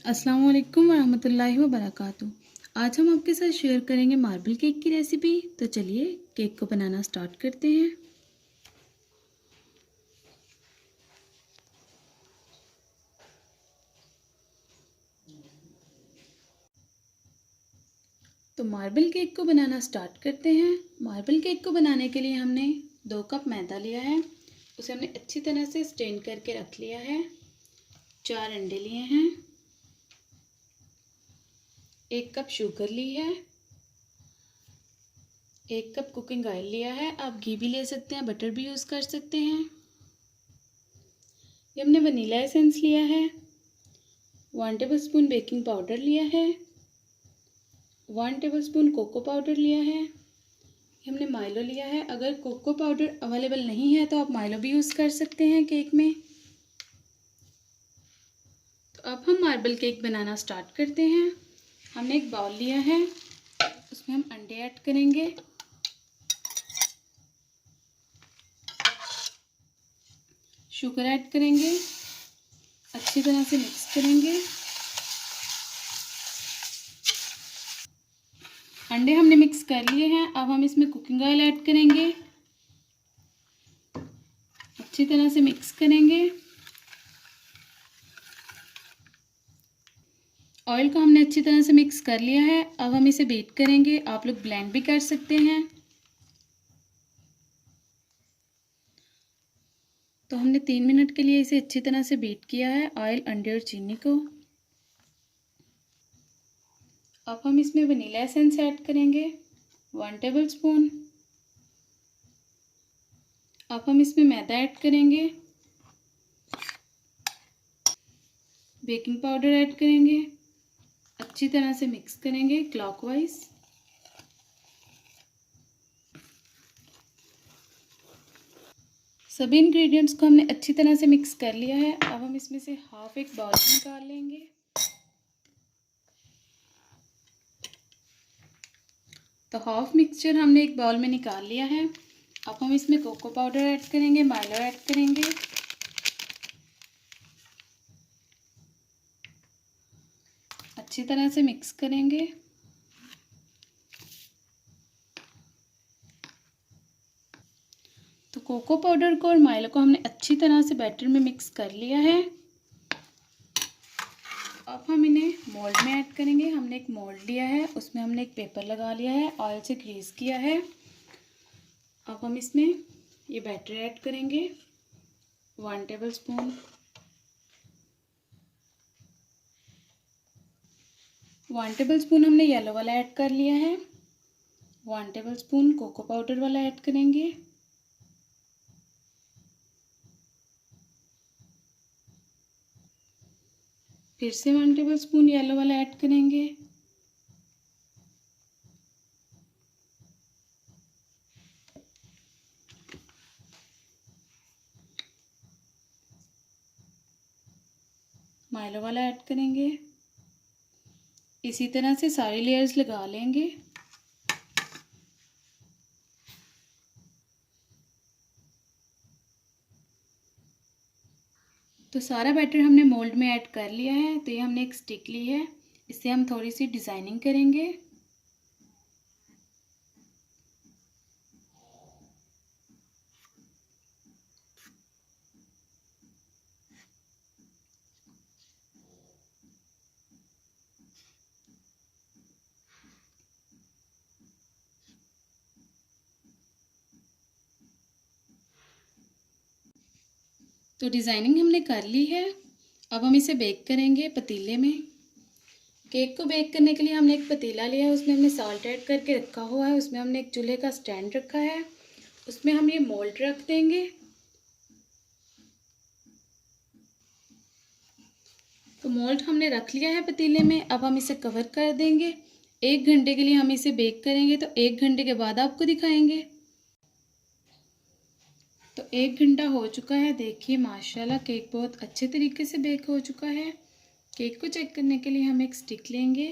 अस्सलाम वालेकुम वरहमतुल्लाहि वबरकातुहू। आज हम आपके साथ शेयर करेंगे मार्बल केक की रेसिपी। तो चलिए केक को बनाना स्टार्ट करते हैं। तो मार्बल केक को बनाना स्टार्ट करते हैं। मार्बल केक को बनाने के लिए हमने 2 कप मैदा लिया है। उसे हमने अच्छी तरह से स्ट्रेन करके रख लिया है। 4 अंडे लिए हैं। 1 कप शुगर ली है। 1 कप कुकिंग ऑयल लिया है। आप घी भी ले सकते हैं, बटर भी यूज़ कर सकते हैं। ये हमने वनीला एसेंस लिया है। 1 टेबलस्पून बेकिंग पाउडर लिया है। 1 टेबलस्पून कोको पाउडर लिया है। हमने माइलो लिया है। अगर कोको पाउडर अवेलेबल नहीं है तो आप माइलो भी यूज़ कर सकते हैं केक में। तो अब हम मार्बल केक बनाना स्टार्ट करते हैं। हमने एक बाउल लिया है, उसमें हम अंडे ऐड करेंगे। शुगर ऐड करेंगे। अच्छी तरह से मिक्स करेंगे। अंडे हमने मिक्स कर लिए हैं। अब हम इसमें कुकिंग ऑयल ऐड करेंगे। अच्छी तरह से मिक्स करेंगे। ऑयल को हमने अच्छी तरह से मिक्स कर लिया है। अब हम इसे बीट करेंगे। आप लोग ब्लेंड भी कर सकते हैं। तो हमने 3 मिनट के लिए इसे अच्छी तरह से बीट किया है, ऑयल, अंडे और चीनी को। अब हम इसमें वनीला एसेंस ऐड करेंगे 1 टेबलस्पून। अब हम इसमें मैदा ऐड करेंगे। बेकिंग पाउडर ऐड करेंगे। अच्छी तरह से मिक्स करेंगे क्लॉकवाइज। सभी इंग्रेडिएंट्स को हमने अच्छी तरह से मिक्स कर लिया है। अब हम इसमें से हाफ एक बाउल निकाल लेंगे। तो हाफ मिक्सचर हमने एक बाउल में निकाल लिया है। अब हम इसमें कोको पाउडर ऐड करेंगे, माइलो ऐड करेंगे। अच्छी तरह से मिक्स करेंगे। तो कोको पाउडर को और माइलो को हमने अच्छी तरह से बैटर में मिक्स कर लिया है। अब हम इन्हें मोल्ड में ऐड करेंगे। हमने एक मोल्ड लिया है, उसमें हमने एक पेपर लगा लिया है, ऑयल से ग्रीस किया है। अब हम इसमें ये बैटर ऐड करेंगे 1 टेबलस्पून। 1 टेबलस्पून हमने येलो वाला ऐड कर लिया है। 1 टेबलस्पून कोको पाउडर वाला ऐड करेंगे। फिर से 1 टेबलस्पून येलो वाला ऐड करेंगे। माइलो वाला ऐड करेंगे। इसी तरह से सारी लेयर्स लगा लेंगे। तो सारा बैटर हमने मोल्ड में ऐड कर लिया है। तो ये हमने एक स्टिक ली है, इससे हम थोड़ी सी डिज़ाइनिंग करेंगे। तो डिज़ाइनिंग हमने कर ली है। अब हम इसे बेक करेंगे पतीले में। केक को बेक करने के लिए हमने एक पतीला लिया है, उसमें हमने सॉल्ट ऐड करके रखा हुआ है। उसमें हमने एक चूल्हे का स्टैंड रखा है, उसमें हम ये मोल्ड रख देंगे। तो मोल्ड हमने रख लिया है पतीले में। अब हम इसे कवर कर देंगे। 1 घंटे के लिए हम इसे बेक करेंगे। तो 1 घंटे के बाद आपको दिखाएंगे। तो 1 घंटा हो चुका है। देखिए माशाल्लाह केक बहुत अच्छे तरीके से बेक हो चुका है। केक को चेक करने के लिए हम एक स्टिक लेंगे,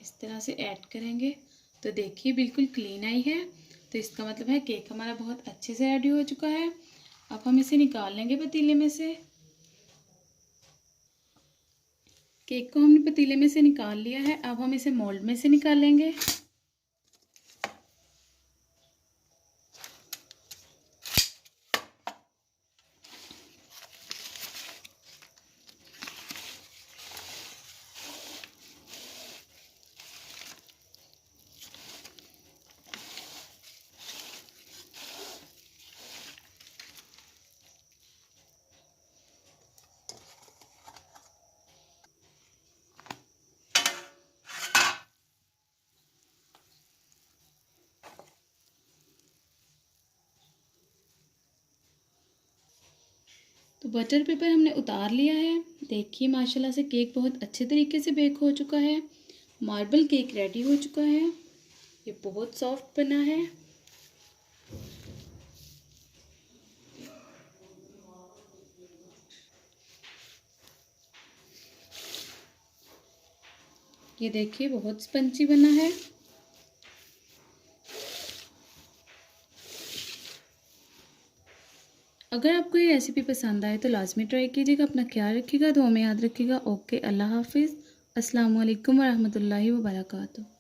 इस तरह से ऐड करेंगे। तो देखिए बिल्कुल क्लीन आई है। तो इसका मतलब है केक हमारा बहुत अच्छे से रेडी हो चुका है। अब हम इसे निकाल लेंगे पतीले में से। केक को हमने पतीले में से निकाल लिया है। अब हम इसे मोल्ड में से निकालेंगे। तो बटर पेपर हमने उतार लिया है। देखिए माशाल्लाह से केक बहुत अच्छे तरीके से बेक हो चुका है। मार्बल केक रेडी हो चुका है। ये बहुत सॉफ्ट बना है। ये देखिए बहुत स्पंजी बना है। अगर आपको ये रेसिपी पसंद आए तो लाजमी ट्राई कीजिएगा। अपना ख्याल रखिएगा, दुआ में याद रखिएगा। ओके, अल्लाह हाफिज़। अस्सलाम वालेकुम व रहमतुल्लाहि व बरकातुहू।